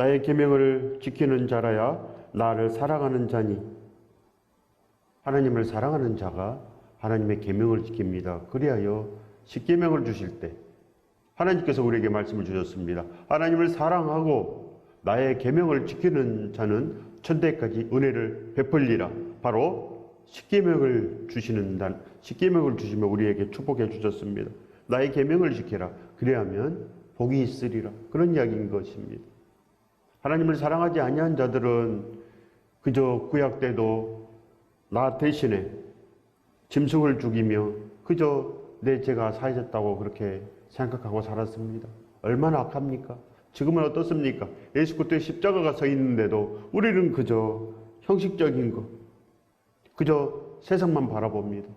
나의 계명을 지키는 자라야 나를 사랑하는 자니. 하나님을 사랑하는 자가 하나님의 계명을 지킵니다. 그리하여 십계명을 주실 때 하나님께서 우리에게 말씀을 주셨습니다. 하나님을 사랑하고 나의 계명을 지키는 자는 천대까지 은혜를 베풀리라. 바로 십계명을 주시며 우리에게 축복해 주셨습니다. 나의 계명을 지켜라. 그래야면 복이 있으리라. 그런 이야기인 것입니다. 하나님을 사랑하지 아니한 자들은 그저 구약 때도 나 대신에 짐승을 죽이며 그저 내 죄가 사해졌다고 그렇게 생각하고 살았습니다. 얼마나 악합니까? 지금은 어떻습니까? 예수 그리스도의 십자가가 서 있는데도 우리는 그저 형식적인 것, 그저 세상만 바라봅니다.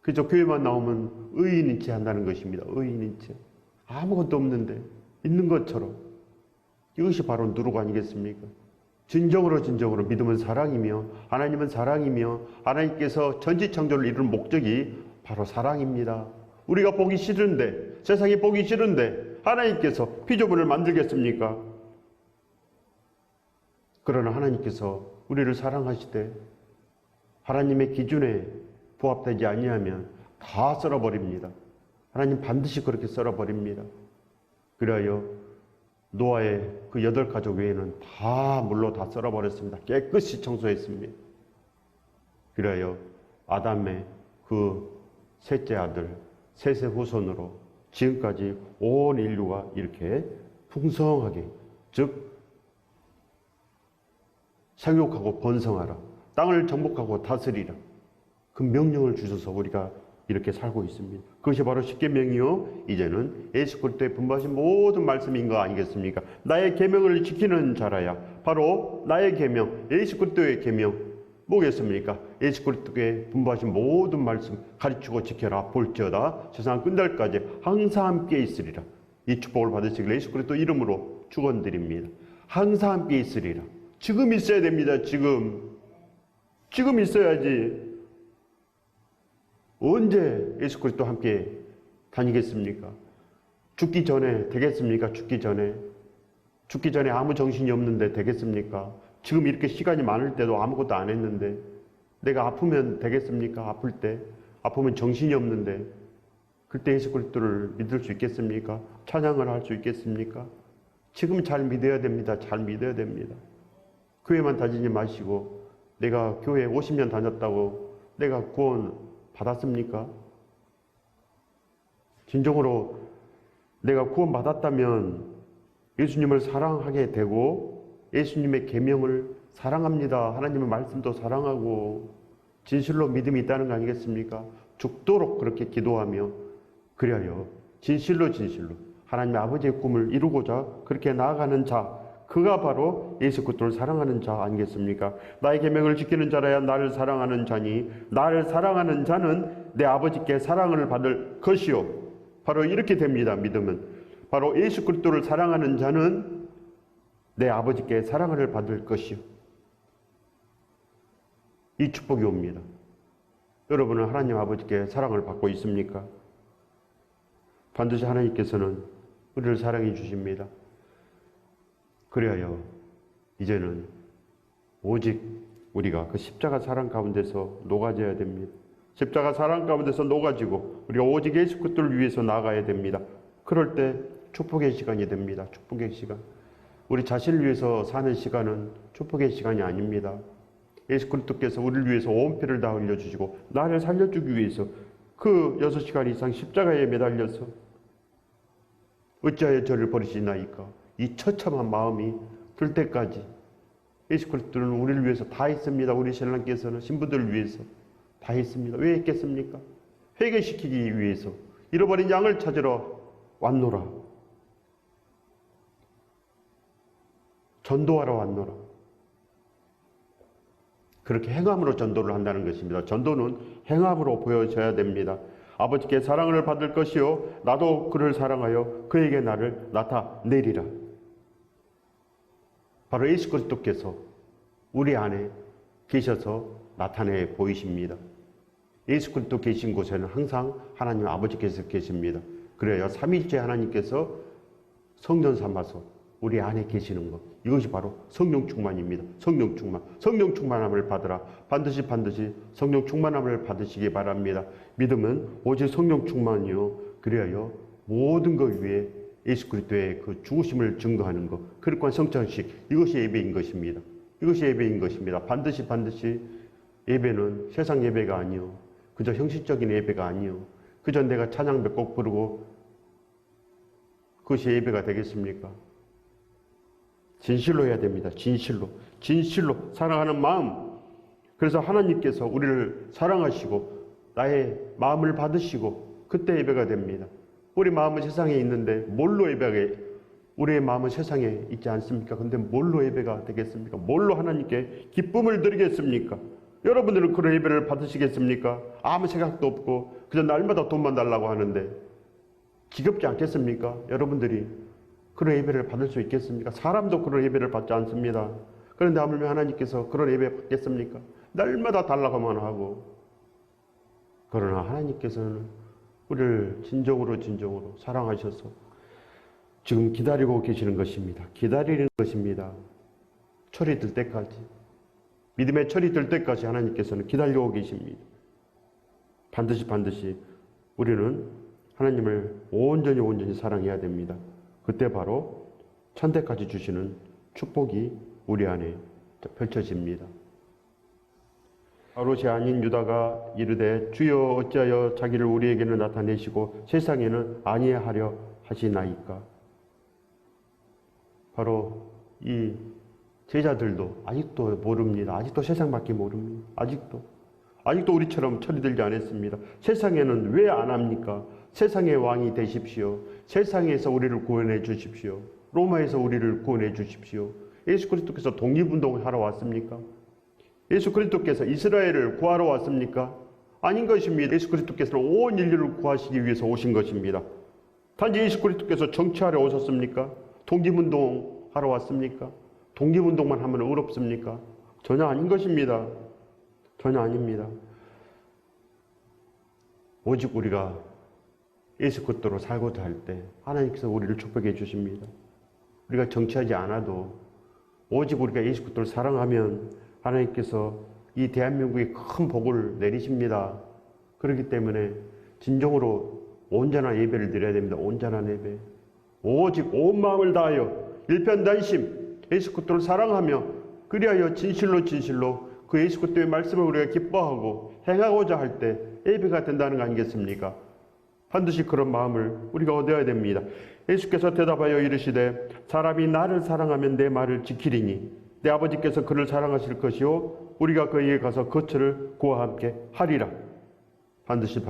그저 교회만 나오면 의인인 체 한다는 것입니다. 의인인 체. 아무것도 없는데 있는 것처럼. 이것이 바로 누룩 아니겠습니까? 진정으로 믿음은 사랑이며 하나님은 사랑이며 하나님께서 전지창조를 이루는 목적이 바로 사랑입니다. 우리가 보기 싫은데, 세상이 보기 싫은데 하나님께서 피조물을 만들겠습니까? 그러나 하나님께서 우리를 사랑하시되 하나님의 기준에 부합되지 아니하면 다 썰어버립니다. 하나님 반드시 그렇게 썰어버립니다. 그리하여 노아의 그 8가족 외에는 다 물로 다 썰어버렸습니다. 깨끗이 청소했습니다. 그리하여 아담의 그 셋째 아들, 셋의 후손으로 지금까지 온 인류가 이렇게 풍성하게, 즉 생육하고 번성하라, 땅을 정복하고 다스리라, 그 명령을 주셔서 우리가 이렇게 살고 있습니다. 그것이 바로 십계명이요, 이제는 예수 그리스도의 분부하신 모든 말씀인 거 아니겠습니까? 나의 계명을 지키는 자라야 바로 나의 계명, 예수 그리스도의 계명 뭐겠습니까? 예수 그리스도의 분부하신 모든 말씀 가르치고 지켜라. 볼지어다 세상 끝날까지 항상 함께 있으리라. 이 축복을 받으시길 예수 그리스도 이름으로 축원드립니다. 항상 함께 있으리라. 지금 있어야 됩니다. 지금 있어야지. 언제 예수 그리스도 함께 다니겠습니까? 죽기 전에 되겠습니까? 죽기 전에 아무 정신이 없는데 되겠습니까? 지금 이렇게 시간이 많을 때도 아무것도 안 했는데 내가 아프면 되겠습니까? 아프면 정신이 없는데 그때 예수 그리스도를 믿을 수 있겠습니까? 찬양을 할 수 있겠습니까? 지금 잘 믿어야 됩니다. 잘 믿어야 됩니다. 교회만 다니지 마시고 내가 교회 50년 다녔다고 내가 구원 받았습니까? 진정으로 내가 구원 받았다면 예수님을 사랑하게 되고 예수님의 계명을 사랑합니다. 하나님의 말씀도 사랑하고 진실로 믿음이 있다는 거 아니겠습니까? 죽도록 그렇게 기도하며 그리하여 진실로 하나님의 아버지의 꿈을 이루고자 그렇게 나아가는 자, 그가 바로 예수 그리스도를 사랑하는 자 아니겠습니까? 나의 계명을 지키는 자라야 나를 사랑하는 자니 나를 사랑하는 자는 내 아버지께 사랑을 받을 것이요. 바로 이렇게 됩니다. 믿음은 바로 예수 그리스도를 사랑하는 자는 내 아버지께 사랑을 받을 것이요. 이 축복이 옵니다. 여러분은 하나님 아버지께 사랑을 받고 있습니까? 반드시 하나님께서는 우리를 사랑해 주십니다. 그리하여 이제는 오직 우리가 그 십자가 사랑 가운데서 녹아져야 됩니다. 십자가 사랑 가운데서 녹아지고 우리가 오직 예수 그리스도를 위해서 나아가야 됩니다. 그럴 때 축복의 시간이 됩니다. 축복의 시간. 우리 자신을 위해서 사는 시간은 축복의 시간이 아닙니다. 예수 그리스도께서 우리를 위해서 온 피를 다 흘려주시고 나를 살려주기 위해서 그 6시간 이상 십자가에 매달려서 어찌하여 저를 버리시나이까 이 처참한 마음이 들 때까지 예수 그리스도는 우리를 위해서 다 했습니다. 우리 신랑께서는 신부들을 위해서 다 했습니다. 왜 했겠습니까? 회개시키기 위해서 잃어버린 양을 찾으러 왔노라. 전도하러 왔노라. 그렇게 행함으로 전도를 한다는 것입니다. 전도는 행함으로 보여져야 됩니다. 아버지께 사랑을 받을 것이요 나도 그를 사랑하여 그에게 나를 나타내리라. 바로 예수 그리스도께서 우리 안에 계셔서 나타내 보이십니다. 예수 그리스도 계신 곳에는 항상 하나님 아버지께서 계십니다. 그래야 삼위일체 하나님께서 성전 삼아서 우리 안에 계시는 것. 이것이 바로 성령 충만입니다. 성령 충만. 성령 충만함을 받으라. 반드시 성령 충만함을 받으시기 바랍니다. 믿음은 오직 성령 충만이요. 그래야 모든 것 위에 예수 그리스도의 그 죽으심을 증거하는 것. 그릇과 성찬식. 이것이 예배인 것입니다. 이것이 예배인 것입니다. 반드시 예배는 세상 예배가 아니요. 그저 형식적인 예배가 아니요. 그저 내가 찬양배 꼭 부르고 그것이 예배가 되겠습니까? 진실로 해야 됩니다. 진실로 사랑하는 마음. 그래서 하나님께서 우리를 사랑하시고 나의 마음을 받으시고 그때 예배가 됩니다. 우리 마음은 세상에 있는데 뭘로 예배가, 우리의 마음은 세상에 있지 않습니까? 근데 뭘로 예배가 되겠습니까? 뭘로 하나님께 기쁨을 드리겠습니까? 여러분들은 그런 예배를 받으시겠습니까? 아무 생각도 없고 그저 날마다 돈만 달라고 하는데 지겹지 않겠습니까? 여러분들이 그런 예배를 받을 수 있겠습니까? 사람도 그런 예배를 받지 않습니다. 그런데 하물며 하나님께서 그런 예배 받겠습니까? 날마다 달라고만 하고. 그러나 하나님께서는 우리를 진정으로 사랑하셔서 지금 기다리고 계시는 것입니다. 기다리는 것입니다. 철이 들 때까지, 믿음의 철이 들 때까지 하나님께서는 기다리고 계십니다. 반드시 우리는 하나님을 온전히 사랑해야 됩니다. 그때 바로 천대까지 주시는 축복이 우리 안에 펼쳐집니다. 바롯이 아닌 유다가 이르되 주여 어찌하여 자기를 우리에게는 나타내시고 세상에는 아니하려 하시나이까. 바로 이 제자들도 아직도 모릅니다. 아직도 세상밖에 모릅니다. 아직도 우리처럼 철이 들지 않았습니다. 세상에는 왜 안 합니까? 세상의 왕이 되십시오. 세상에서 우리를 구원해 주십시오. 로마에서 우리를 구원해 주십시오. 예수 그리스도께서 독립운동을 하러 왔습니까? 예수 그리스도께서 이스라엘을 구하러 왔습니까? 아닌 것입니다. 예수 그리스도께서는 온 인류를 구하시기 위해서 오신 것입니다. 단지 예수 그리스도께서 정치하러 오셨습니까? 독립운동 하러 왔습니까? 독립운동만 하면 의롭습니까? 전혀 아닌 것입니다. 전혀 아닙니다. 오직 우리가 예수 그리스도로 살고자 할 때 하나님께서 우리를 축복해 주십니다. 우리가 정치하지 않아도 오직 우리가 예수 그리스도를 사랑하면 하나님께서 이 대한민국에 큰 복을 내리십니다. 그렇기 때문에 진정으로 온전한 예배를 드려야 됩니다. 온전한 예배. 오직 온 마음을 다하여 일편단심 예수 그리스도를 사랑하며 그리하여 진실로 그 예수 그리스도의 말씀을 우리가 기뻐하고 행하고자 할 때 예배가 된다는 거 아니겠습니까? 반드시 그런 마음을 우리가 얻어야 됩니다. 예수께서 대답하여 이르시되 사람이 나를 사랑하면 내 말을 지키리니 내 아버지께서 그를 사랑하실 것이요 우리가 그에게 가서 거처를 그와 함께 하리라. 반드시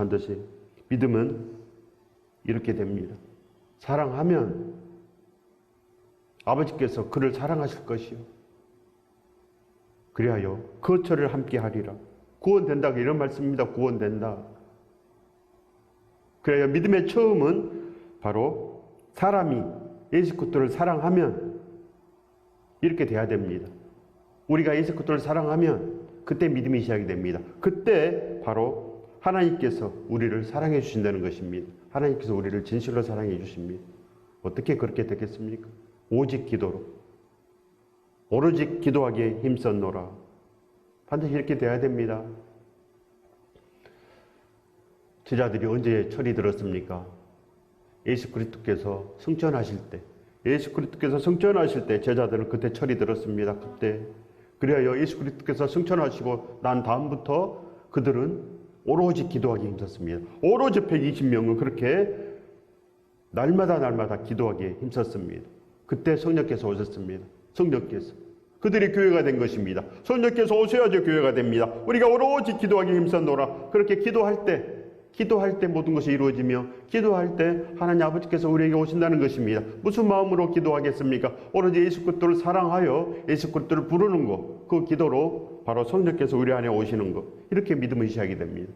믿음은 이렇게 됩니다. 사랑하면 아버지께서 그를 사랑하실 것이요 그리하여 거처를 함께 하리라. 구원된다 이런 말씀입니다. 구원된다. 그래야 믿음의 처음은 바로 사람이 예수 그리스도를 사랑하면 이렇게 돼야 됩니다. 우리가 예수 그리스도를 사랑하면 그때 믿음이 시작이 됩니다. 그때 바로 하나님께서 우리를 사랑해 주신다는 것입니다. 하나님께서 우리를 진실로 사랑해 주십니다. 어떻게 그렇게 되겠습니까? 오직 기도로 오로지 기도하기에 힘썼노라. 반드시 이렇게 돼야 됩니다. 제자들이 언제 철이 들었습니까? 예수 그리스도께서 승천하실 때 제자들은 그때 철이 들었습니다. 그때 그래야 예수 그리스도께서 승천하시고 난 다음부터 그들은 오로지 기도하기에 힘썼습니다. 오로지 120명은 그렇게 날마다 기도하기에 힘썼습니다. 그때 성령께서 오셨습니다. 성령께서 그들이 교회가 된 것입니다. 성령께서 오셔야지 교회가 됩니다. 우리가 오로지 기도하기에 힘썼노라. 그렇게 기도할 때 모든 것이 이루어지며 기도할 때 하나님 아버지께서 우리에게 오신다는 것입니다. 무슨 마음으로 기도하겠습니까? 오로지 예수 그리스도를 사랑하여 예수 그리스도를 부르는 것, 그 기도로 바로 성령께서 우리 안에 오시는 것, 이렇게 믿음의 시작이 됩니다.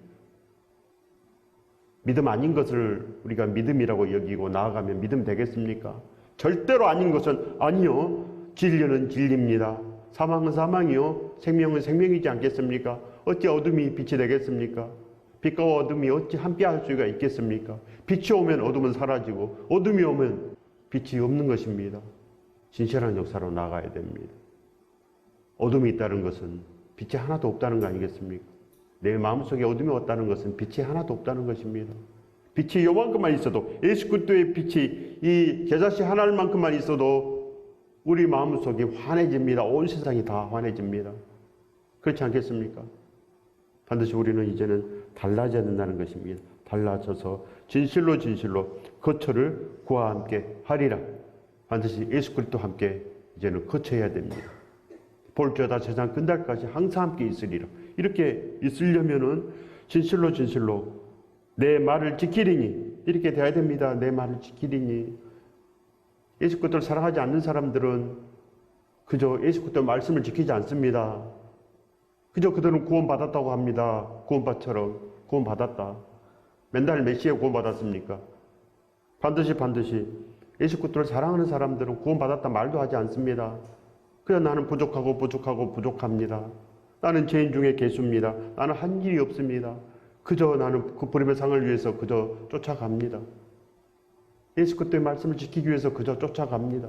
믿음 아닌 것을 우리가 믿음이라고 여기고 나아가면 믿음 되겠습니까? 절대로 아닌 것은 아니요. 진리는 진리입니다. 사망은 사망이요. 생명은 생명이지 않겠습니까? 어찌 어둠이 빛이 되겠습니까? 빛과 어둠이 어찌 함께 할 수가 있겠습니까? 빛이 오면 어둠은 사라지고 어둠이 오면 빛이 없는 것입니다. 진실한 역사로 나가야 됩니다. 어둠이 있다는 것은 빛이 하나도 없다는 거 아니겠습니까? 내 마음속에 어둠이 없다는 것은 빛이 하나도 없다는 것입니다. 빛이 요만큼만 있어도, 예수 그리스도의 빛이 이 겨자씨 하나만큼만 있어도 우리 마음속이 환해집니다. 온 세상이 다 환해집니다. 그렇지 않겠습니까? 반드시 우리는 이제는 달라져야 된다는 것입니다. 달라져서 진실로 거처를 그와 함께 하리라. 반드시 예수 그리스도와 함께 이제는 거처해야 됩니다. 볼지어다 세상 끝날까지 항상 함께 있으리라. 이렇게 있으려면은 진실로 내 말을 지키리니, 이렇게 돼야 됩니다. 내 말을 지키리니. 예수 그리스도를 사랑하지 않는 사람들은 그저 예수 그리스도의 말씀을 지키지 않습니다. 그저 그들은 구원받았다고 합니다. 구원받처럼 구원받았다. 맨날 몇 시에 구원받았습니까? 반드시 예수 그리스도를 사랑하는 사람들은 구원받았다 말도 하지 않습니다. 그냥 나는 부족합니다. 나는 죄인 중에 괴수입니다. 나는 한 일이 없습니다. 그저 나는 그 부름의 상을 위해서 그저 쫓아갑니다. 예수 그리스도의 말씀을 지키기 위해서 그저 쫓아갑니다.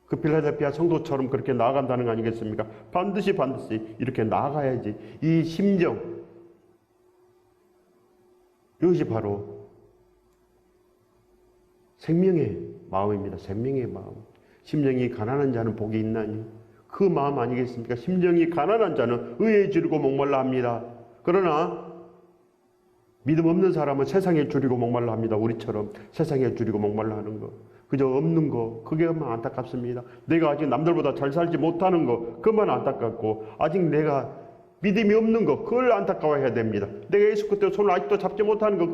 그 필라델피아 성도처럼 그렇게 나아간다는 거 아니겠습니까? 반드시 이렇게 나아가야지. 이 심정, 이것이 바로 생명의 마음입니다. 생명의 마음. 심령이 가난한 자는 복이 있나니, 그 마음 아니겠습니까? 심령이 가난한 자는 의에 줄이고 목말라 합니다. 그러나 믿음 없는 사람은 세상에 줄이고 목말라 합니다. 우리처럼 세상에 줄이고 목말라 하는 거, 그저 없는 거, 그게만 안타깝습니다. 내가 아직 남들보다 잘 살지 못하는 거, 그것만 안타깝고, 아직 내가 믿음이 없는 거, 그걸 안타까워해야 됩니다. 내가 예수 그리스도의 손을 아직도 잡지 못하는 거,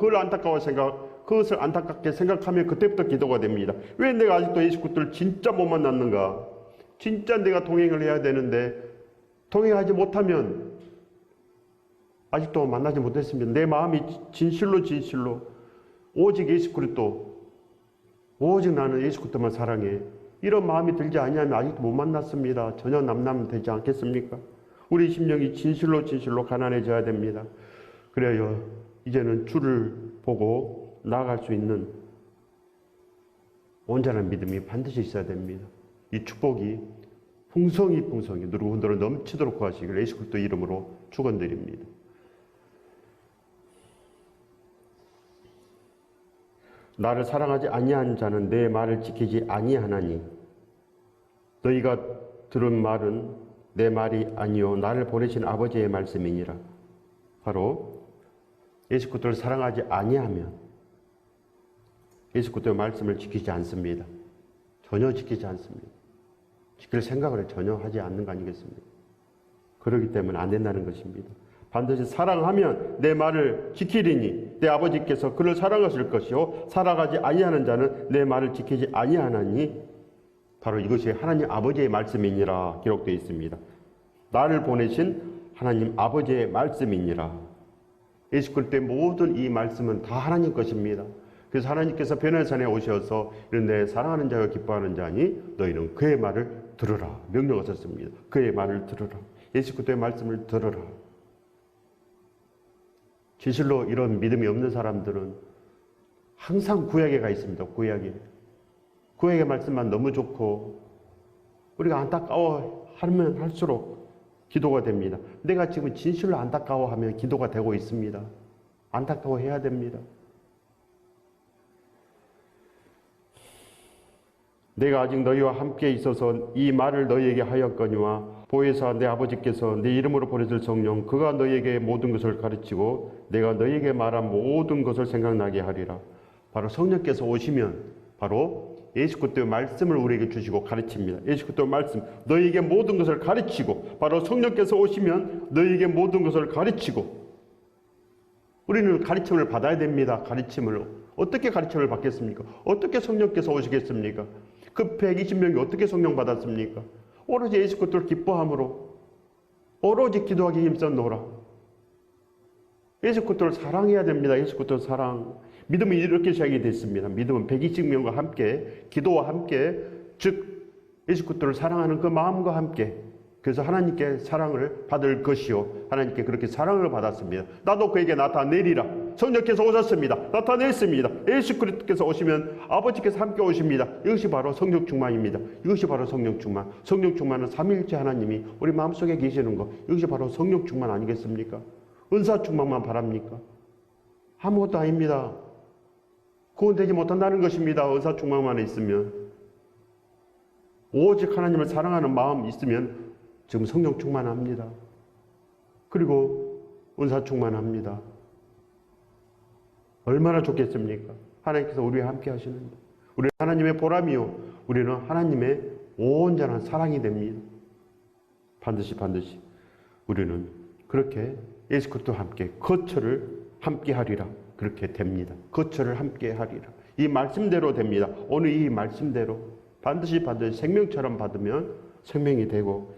그것을 안타깝게 생각하면 그때부터 기도가 됩니다. 왜 내가 아직도 예수 그리스도를 진짜 못 만났는가? 진짜 내가 동행을 해야 되는데 동행하지 못하면 아직도 만나지 못했습니다. 내 마음이 진실로 오직 예수 그리스도, 오직 나는 예수 그리스도만 사랑해, 이런 마음이 들지 아니하면 아직도 못 만났습니다. 전혀 남나면 되지 않겠습니까? 우리 심령이 진실로 가난해져야 됩니다. 그래야 이제는 주를 보고 나아갈 수 있는 온전한 믿음이 반드시 있어야 됩니다. 이 축복이 풍성히 누리고 흔들어 넘치도록 구하시길 예수 그리스도 이름으로 축원드립니다. 나를 사랑하지 아니한 자는 내 말을 지키지 아니하나니, 너희가 들은 말은 내 말이 아니요 나를 보내신 아버지의 말씀이니라. 바로 예수 그리스도를 사랑하지 아니하면 예수 그리스도의 말씀을 지키지 않습니다. 전혀 지키지 않습니다. 지킬 생각을 전혀 하지 않는 거 아니겠습니까? 그렇기 때문에 안 된다는 것입니다. 반드시 사랑하면 내 말을 지키리니 내 아버지께서 그를 사랑하실 것이요 사랑하지 아니하는 자는 내 말을 지키지 아니하나니, 바로 이것이 하나님 아버지의 말씀이니라 기록되어 있습니다. 나를 보내신 하나님 아버지의 말씀이니라. 예수 그리스도의 모든 이 말씀은 다 하나님 것입니다. 그래서 하나님께서 변화산에 오셔서 이런 내 사랑하는 자가 기뻐하는 자니 너희는 그의 말을 들으라 명령하셨습니다. 그의 말을 들으라. 예수 그리스도의 말씀을 들으라. 진실로 이런 믿음이 없는 사람들은 항상 구약에 가 있습니다. 구약의 말씀만 너무 좋고 우리가 안타까워하면 할수록 기도가 됩니다. 내가 지금 진실로 안타까워하면 기도가 되고 있습니다. 안타까워해야 됩니다. 내가 아직 너희와 함께 있어서 이 말을 너희에게 하였거니와 보혜사 내 아버지께서 내 이름으로 보내실 성령 그가 너희에게 모든 것을 가르치고 내가 너희에게 말한 모든 것을 생각나게 하리라. 바로 성령께서 오시면 바로 예수 그리스도의 말씀을 우리에게 주시고 가르칩니다. 예수 그리스도의 말씀 너희에게 모든 것을 가르치고, 바로 성령께서 오시면 너희에게 모든 것을 가르치고, 우리는 가르침을 받아야 됩니다. 가르침을 어떻게 가르침을 받겠습니까? 어떻게 성령께서 오시겠습니까? 그 120명이 어떻게 성령 받았습니까? 오로지 예수 그리스도를 기뻐함으로, 오로지 기도하기 힘썼노라. 예수 그리스도를 사랑해야 됩니다. 예수 그리스도 사랑. 믿음이 이렇게 시작이 됐습니다. 믿음은 120명과 함께, 기도와 함께, 즉 예수 그리스도를 사랑하는 그 마음과 함께, 그래서 하나님께 사랑을 받을 것이요 하나님께 그렇게 사랑을 받았습니다. 나도 그에게 나타내리라. 성령께서 오셨습니다. 나타냈습니다. 예수 그리스도께서 오시면 아버지께서 함께 오십니다. 이것이 바로 성령 충만입니다. 이것이 바로 성령 충만. 성령 충만은 삼위일체 하나님이 우리 마음속에 계시는 것. 이것이 바로 성령 충만 아니겠습니까? 은사 충만만 바랍니까? 아무것도 아닙니다. 구원되지 못한다는 것입니다. 은사 충만만 있으면. 오직 하나님을 사랑하는 마음이 있으면 지금 성령 충만합니다. 그리고 은사 충만합니다. 얼마나 좋겠습니까? 하나님께서 우리와 함께 하시는데. 우리는 하나님의 보람이요. 우리는 하나님의 온전한 사랑이 됩니다. 반드시 우리는 그렇게 예수 그리스도와 함께 거처를 함께 하리라. 그렇게 됩니다. 거처를 함께 하리라. 이 말씀대로 됩니다. 오늘 이 말씀대로 반드시 생명처럼 받으면 생명이 되고,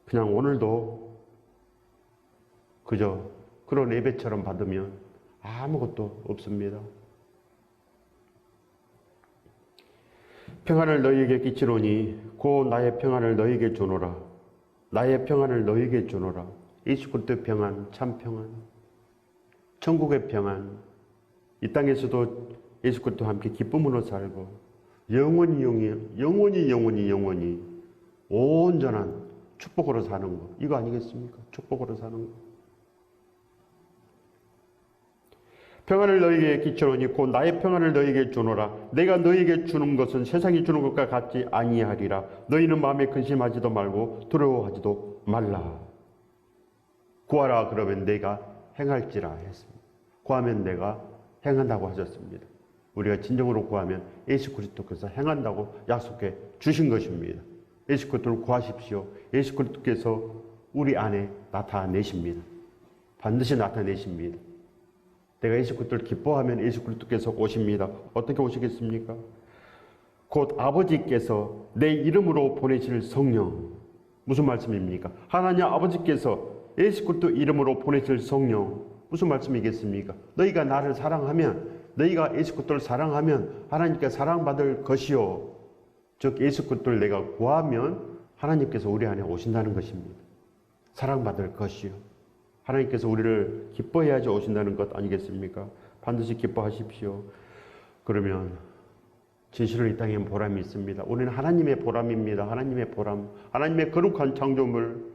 그냥 오늘도 그저 그런 예배처럼 받으면 아무것도 없습니다. 평안을 너희에게 끼치노니 곧 나의 평안을 너희에게 주노라. 나의 평안을 너희에게 주노라. 예수 그리스도의 평안, 참 평안, 천국의 평안, 이 땅에서도 예수 그리스도와 함께 기쁨으로 살고 영원히 온전한 축복으로 사는 것, 이거 아니겠습니까? 축복으로 사는 것. 평안을 너희에게 끼치노니 곧 나의 평안을 너희에게 주노라. 내가 너희에게 주는 것은 세상이 주는 것과 같지 아니하리라. 너희는 마음에 근심하지도 말고 두려워하지도 말라. 구하라 그러면 내가 행할지라 했습니다. 구하면 내가 행한다고 하셨습니다. 우리가 진정으로 구하면 예수 그리스도께서 행한다고 약속해 주신 것입니다. 예수 그리스도를 구하십시오. 예수 그리스도께서 우리 안에 나타내십니다. 반드시 나타내십니다. 내가 예수 그리스도를 기뻐하면 예수 그리스도께서 오십니다. 어떻게 오시겠습니까? 곧 아버지께서 내 이름으로 보내실 성령. 무슨 말씀입니까? 하나님 아버지께서 예수 그리스도 이름으로 보내실 성령. 무슨 말씀이겠습니까? 너희가 나를 사랑하면, 너희가 예수 그리스도를 사랑하면 하나님께 사랑받을 것이요. 즉 예수 그리스도를 내가 구하면 하나님께서 우리 안에 오신다는 것입니다. 사랑받을 것이요. 하나님께서 우리를 기뻐해야지 오신다는 것 아니겠습니까? 반드시 기뻐하십시오. 그러면 진실로 이 땅에 보람이 있습니다. 우리는 하나님의 보람입니다. 하나님의 보람, 하나님의 거룩한 창조물,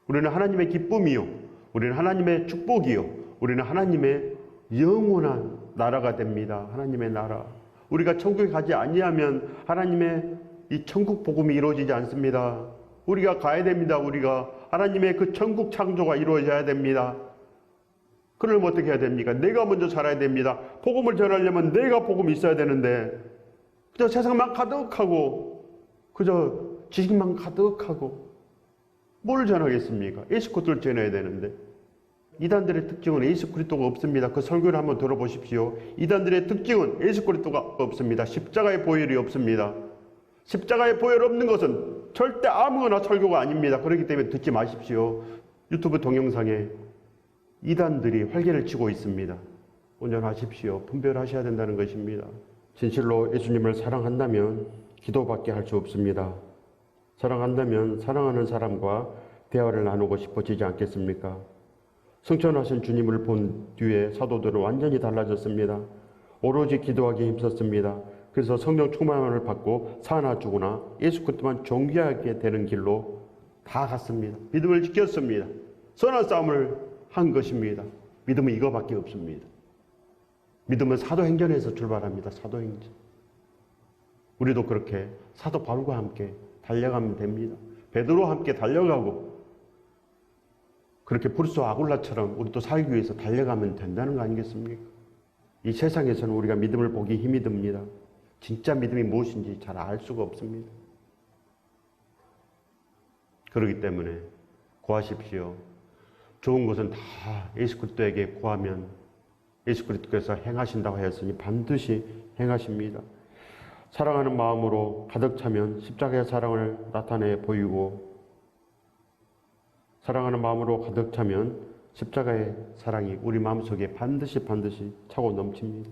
우리는 하나님의 기쁨이요, 우리는 하나님의 축복이요, 우리는 하나님의 영원한 나라가 됩니다. 하나님의 나라. 우리가 천국에 가지 아니하면 하나님의 이 천국 복음이 이루어지지 않습니다. 우리가 가야 됩니다. 우리가 하나님의 그 천국 창조가 이루어져야 됩니다. 그러면 어떻게 해야 됩니까? 내가 먼저 살아야 됩니다. 복음을 전하려면 내가 복음이 있어야 되는데 그저 세상만 가득하고 그저 지식만 가득하고 뭘 전하겠습니까? 예수 그리스도를 전해야 되는데. 이단들의 특징은 예수 그리스도가 없습니다. 그 설교를 한번 들어보십시오. 이단들의 특징은 예수 그리스도가 없습니다. 십자가의 보혈이 없습니다. 십자가의 보혈 없는 것은 절대 아무거나 설교가 아닙니다. 그렇기 때문에 듣지 마십시오. 유튜브 동영상에 이단들이 활개를 치고 있습니다. 온전하십시오. 분별하셔야 된다는 것입니다. 진실로 예수님을 사랑한다면 기도밖에 할 수 없습니다. 사랑한다면 사랑하는 사람과 대화를 나누고 싶어지지 않겠습니까? 승천하신 주님을 본 뒤에 사도들은 완전히 달라졌습니다. 오로지 기도하기에 힘썼습니다. 그래서 성령 충만을 받고 사나 죽으나 예수 그리스도만 존귀하게 되는 길로 다 갔습니다. 믿음을 지켰습니다. 선한 싸움을 한 것입니다. 믿음은 이거밖에 없습니다. 믿음은 사도행전에서 출발합니다. 사도행전. 우리도 그렇게 사도 바울과 함께 달려가면 됩니다. 베드로와 함께 달려가고 그렇게 브루스 아굴라처럼 우리도 살기 위해서 달려가면 된다는 거 아니겠습니까? 이 세상에서는 우리가 믿음을 보기 힘이 듭니다. 진짜 믿음이 무엇인지 잘 알 수가 없습니다. 그렇기 때문에 구하십시오. 좋은 것은 다 예수 그리스도에게 구하면 예수 그리스도께서 행하신다고 하였으니 반드시 행하십니다. 사랑하는 마음으로 가득 차면 십자가의 사랑을 나타내 보이고, 사랑하는 마음으로 가득 차면 십자가의 사랑이 우리 마음속에 반드시 차고 넘칩니다.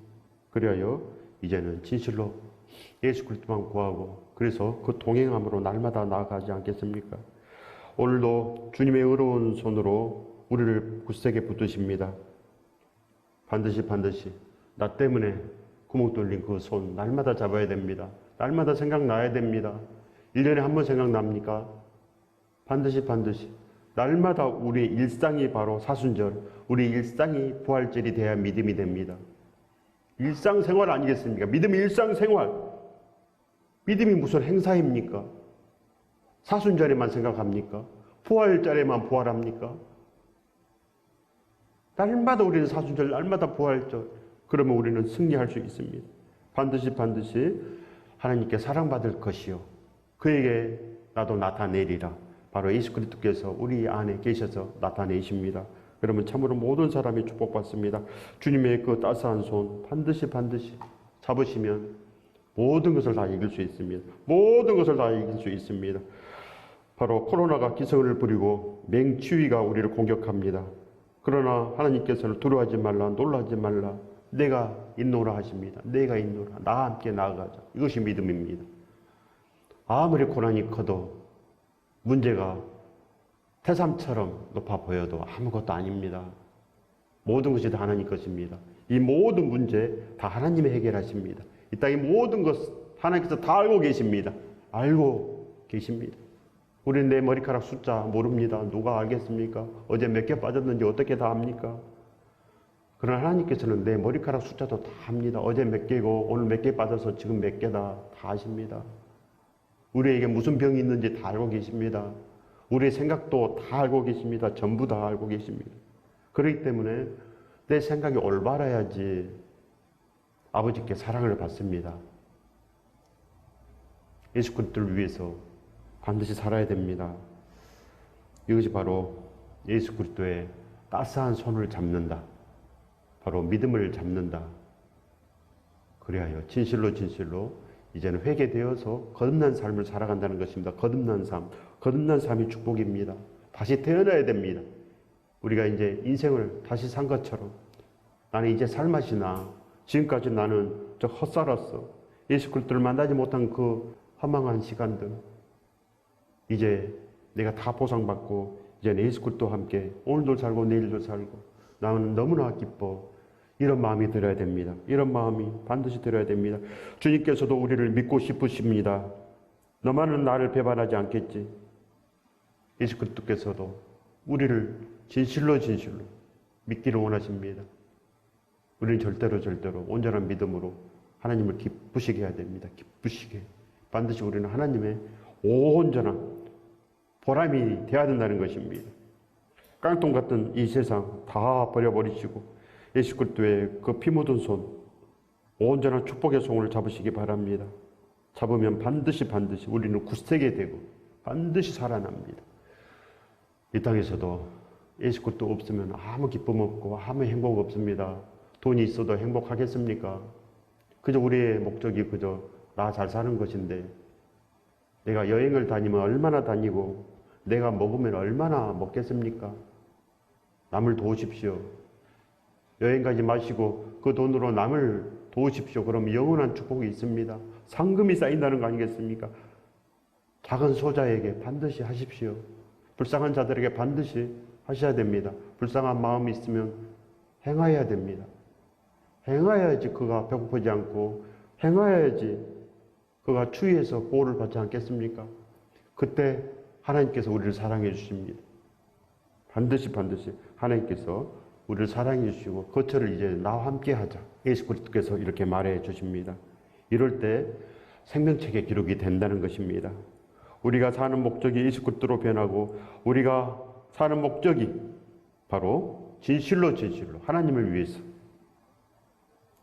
그리하여 이제는 진실로 예수 그리스도만 구하고 그래서 그 동행함으로 날마다 나아가지 않겠습니까? 오늘도 주님의 의로운 손으로 우리를 굳세게 붙드십니다. 반드시 나 때문에 구멍 뚫린 그 손 날마다 잡아야 됩니다. 날마다 생각나야 됩니다. 1년에 한 번 생각납니까? 반드시 날마다 우리 일상이 바로 사순절, 우리 일상이 부활절이 돼야 믿음이 됩니다. 일상생활 아니겠습니까? 믿음이 일상생활. 믿음이 무슨 행사입니까? 사순절에만 생각합니까? 부활절에만 부활합니까? 날마다 우리는 사순절, 날마다 부활절. 그러면 우리는 승리할 수 있습니다. 반드시 하나님께 사랑받을 것이요. 그에게 나도 나타내리라. 바로 예수 그리스도께서 우리 안에 계셔서 나타내십니다. 그러면 참으로 모든 사람이 축복받습니다. 주님의 그 따스한 손 반드시 잡으시면 모든 것을 다 이길 수 있습니다. 모든 것을 다 이길 수 있습니다. 바로 코로나가 기승을 부리고 맹추위가 우리를 공격합니다. 그러나 하나님께서는 두려워하지 말라, 놀라지 말라, 내가 있노라 하십니다. 내가 있노라, 나와 함께 나아가자. 이것이 믿음입니다. 아무리 고난이 커도 문제가 태산처럼 높아 보여도 아무것도 아닙니다. 모든 것이 다 하나님 것입니다. 이 모든 문제 다 하나님이 해결하십니다. 이 땅의 모든 것 하나님께서 다 알고 계십니다. 알고 계십니다. 우리는 내 머리카락 숫자 모릅니다. 누가 알겠습니까? 어제 몇 개 빠졌는지 어떻게 다 압니까? 그러나 하나님께서는 내 머리카락 숫자도 다 압니다. 어제 몇 개고 오늘 몇 개 빠져서 지금 몇 개다 다 아십니다. 우리에게 무슨 병이 있는지 다 알고 계십니다. 우리의 생각도 다 알고 계십니다. 전부 다 알고 계십니다. 그렇기 때문에 내 생각이 올바라야지 아버지께 사랑을 받습니다. 예수 그리스도를 위해서 반드시 살아야 됩니다. 이것이 바로 예수 그리스도의 따스한 손을 잡는다. 바로 믿음을 잡는다. 그리하여 진실로 이제는 회개되어서 거듭난 삶을 살아간다는 것입니다. 거듭난 삶이 축복입니다. 다시 태어나야 됩니다. 우리가 이제 인생을 다시 산 것처럼 나는 이제 살맛이 나. 지금까지 나는 저 헛살았어. 예수 그리스도를 만나지 못한 그 허망한 시간들. 이제 내가 다 보상받고 이제 예수 그리스도와 함께 오늘도 살고 내일도 살고 나는 너무나 기뻐. 이런 마음이 들어야 됩니다. 이런 마음이 반드시 들어야 됩니다. 주님께서도 우리를 믿고 싶으십니다. 너만은 나를 배반하지 않겠지. 예수 그리스도께서도 우리를 진실로 믿기를 원하십니다. 우리는 절대로 온전한 믿음으로 하나님을 기쁘시게 해야 됩니다. 기쁘시게. 반드시 우리는 하나님의 온전한 보람이 되어야 된다는 것입니다. 깡통 같은 이 세상 다 버려버리시고 예수 그리스도의 그 피 묻은 손, 온전한 축복의 손을 잡으시기 바랍니다. 잡으면 반드시 우리는 굳세게 되고 반드시 살아납니다. 이 땅에서도 예수 그리스도 없으면 아무 기쁨 없고 아무 행복 없습니다. 돈이 있어도 행복하겠습니까? 그저 우리의 목적이 그저 나 잘 사는 것인데 내가 여행을 다니면 얼마나 다니고 내가 먹으면 얼마나 먹겠습니까? 남을 도우십시오. 여행 가지 마시고 그 돈으로 남을 도우십시오. 그럼 영원한 축복이 있습니다. 상금이 쌓인다는 거 아니겠습니까? 작은 소자에게 반드시 하십시오. 불쌍한 자들에게 반드시 하셔야 됩니다. 불쌍한 마음이 있으면 행하여야 됩니다. 행하여야지 그가 배고프지 않고 행하여야지 그가 추위에서 보호를 받지 않겠습니까? 그때 하나님께서 우리를 사랑해 주십니다. 반드시 하나님께서 우리를 사랑해 주시고 거처를 이제 나와 함께 하자. 예수 그리스도께서 이렇게 말해 주십니다. 이럴 때 생명책의 기록이 된다는 것입니다. 우리가 사는 목적이 예수 그리스도로 변하고 우리가 사는 목적이 바로 진실로 하나님을 위해서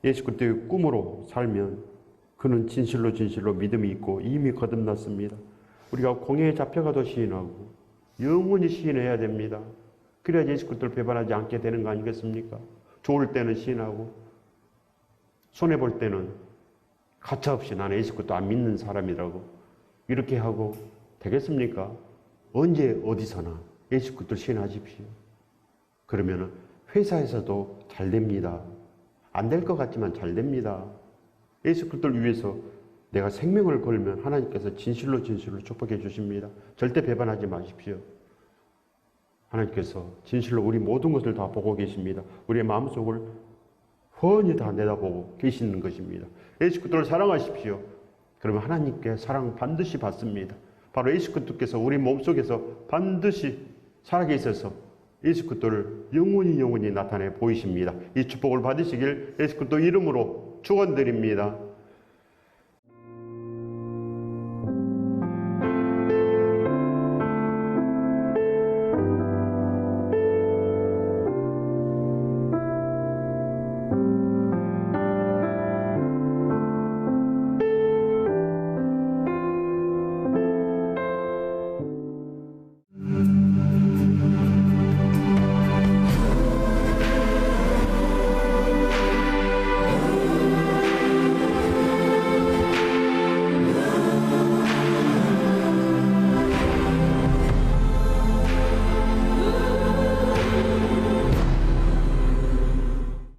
예수 그리스도의 꿈으로 살면 그는 진실로 믿음이 있고 이미 거듭났습니다. 우리가 공회에 잡혀가도 시인하고 영원히 시인해야 됩니다. 그래야 예수 그리스도를 배반하지 않게 되는 거 아니겠습니까? 좋을 때는 시인하고 손해볼 때는 가차없이 나는 예수 그리스도 안 믿는 사람이라고 이렇게 하고 되겠습니까? 언제 어디서나 예수 그리스도를 시인하십시오. 그러면 회사에서도 잘 됩니다. 안 될 것 같지만 잘 됩니다. 예수 그리스도를 위해서 내가 생명을 걸면 하나님께서 진실로 축복해 주십니다. 절대 배반하지 마십시오. 하나님께서 진실로 우리 모든 것을 다 보고 계십니다. 우리의 마음속을 훤히 다 내다보고 계시는 것입니다. 예수 그리스도를 사랑하십시오. 그러면 하나님께 사랑 반드시 받습니다. 바로 예수 그리스도께서 우리 몸속에서 반드시 살아계셔서 예수 그리스도를 영원히 나타내 보이십니다. 이 축복을 받으시길 예수 그리스도 이름으로 축원드립니다.